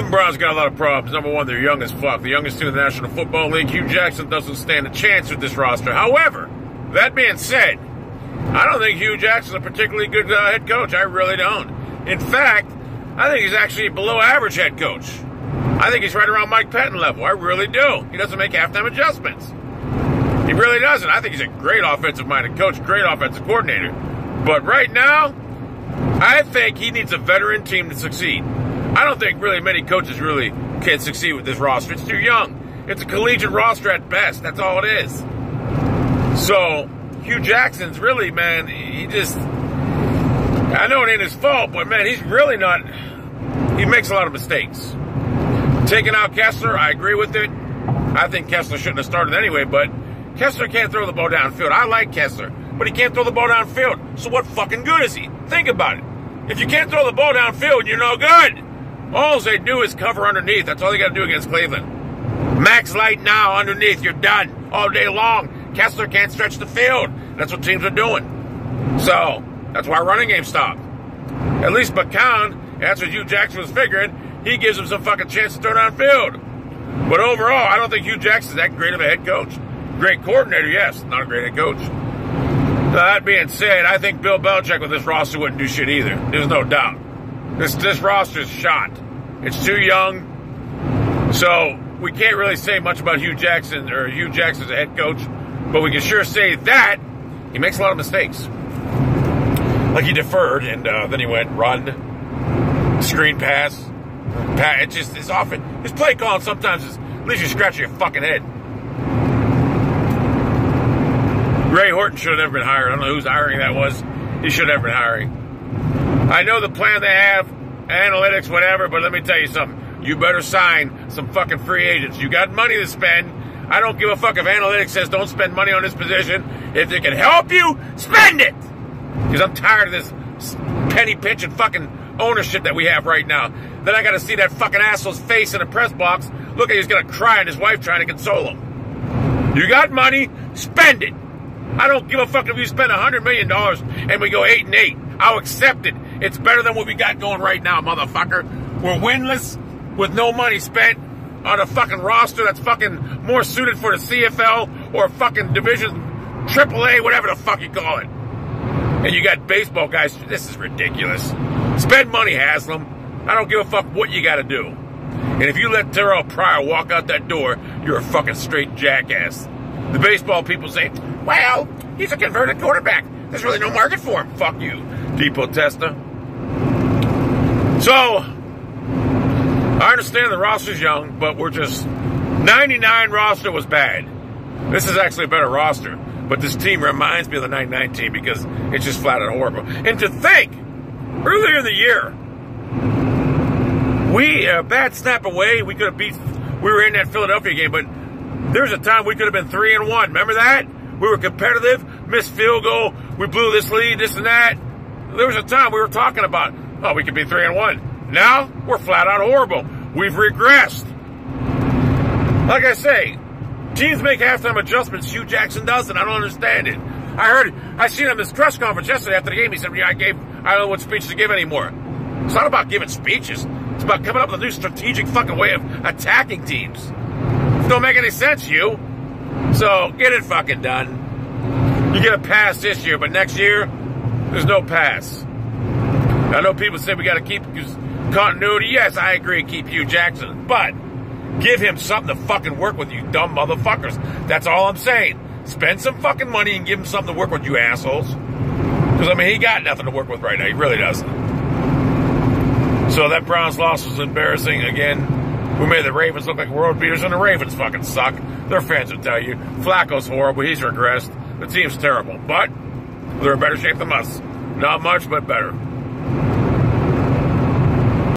Cleveland Browns got a lot of problems. Number one, they're young as fuck. The youngest team in the National Football League. Hugh Jackson doesn't stand a chance with this roster. However, that being said, I don't think Hugh Jackson's a particularly good head coach. I really don't. In fact, I think he's actually a below average head coach. I think he's right around Mike Patton level. I really do. He doesn't make halftime adjustments. He really doesn't. I think he's a great offensive-minded coach, great offensive coordinator. But right now, I think he needs a veteran team to succeed. I don't think really many coaches really can succeed with this roster. It's too young. It's a collegiate roster at best. That's all it is. So, Hugh Jackson's really, man, he just... I know it ain't his fault, but, man, he's really not... He makes a lot of mistakes. Taking out Kessler, I agree with it. I think Kessler shouldn't have started anyway, but Kessler can't throw the ball downfield. I like Kessler, but he can't throw the ball downfield. So what fucking good is he? Think about it. If you can't throw the ball downfield, you're no good. All they do is cover underneath. That's all they got to do against Cleveland. Max light now underneath. You're done all day long. Kessler can't stretch the field. That's what teams are doing. So that's why running game stopped. At least McCown, that's what Hugh Jackson was figuring, he gives him some fucking chance to throw downfield. But overall, I don't think Hugh Jackson's that great of a head coach. Great coordinator, yes, not a great head coach. Now, that being said, I think Bill Belichick with this roster wouldn't do shit either. There's no doubt. This roster's shot. It's too young. So we can't really say much about Hugh Jackson or Hugh Jackson as a head coach, but we can sure say that he makes a lot of mistakes. Like he deferred, and then he went run, screen pass. It just is often his play calling sometimes is at least you scratch your fucking head. Ray Horton should have never been hired. I don't know whose hiring that was. He should have never been hiring. I know the plan they have, analytics, whatever, but let me tell you something. You better sign some fucking free agents. You got money to spend. I don't give a fuck if analytics says don't spend money on this position. If it can help you, spend it. Because I'm tired of this penny pinching fucking ownership that we have right now. Then I got to see that fucking asshole's face in a press box. Look, he's going to cry and his wife trying to console him. You got money, spend it. I don't give a fuck if you spend $100 million and we go 8-8. I'll accept it. It's better than what we got going right now, motherfucker. We're winless with no money spent on a fucking roster that's fucking more suited for the CFL or fucking Division AAA, whatever the fuck you call it. And you got baseball guys. This is ridiculous. Spend money, Haslam. I don't give a fuck what you got to do. And if you let Terrell Pryor walk out that door, you're a fucking straight jackass. The baseball people say, well, he's a converted quarterback. There's really no market for him. Fuck you, Depot Testa. So, I understand the roster's young, but we're just... 99 roster was bad. This is actually a better roster. But this team reminds me of the 99 team because it's just flat out horrible. And to think, earlier in the year, a bad snap away, we could have we were in that Philadelphia game, but there was a time we could have been 3-1. Remember that? We were competitive, missed field goal, we blew this lead, this and that. There was a time we were talking about, oh, we could be 3-1. Now, we're flat out horrible. We've regressed. Like I say, teams make halftime adjustments. Hugh Jackson doesn't. I don't understand it. I seen him in this press conference yesterday after the game. He said, yeah, I don't know what speech to give anymore. It's not about giving speeches. It's about coming up with a new strategic fucking way of attacking teams. It don't make any sense, Hugh. So, get it fucking done. You get a pass this year, but next year, there's no pass. I know people say we got to keep continuity. Yes, I agree, keep Hugh Jackson. But give him something to fucking work with, you dumb motherfuckers. That's all I'm saying. Spend some fucking money and give him something to work with, you assholes. Because, I mean, he got nothing to work with right now. He really doesn't. So that Browns loss was embarrassing. Again, we made the Ravens look like world beaters, and the Ravens fucking suck. Their fans will tell you. Flacco's horrible. He's regressed. The team's terrible. But they're in better shape than us. Not much, but better.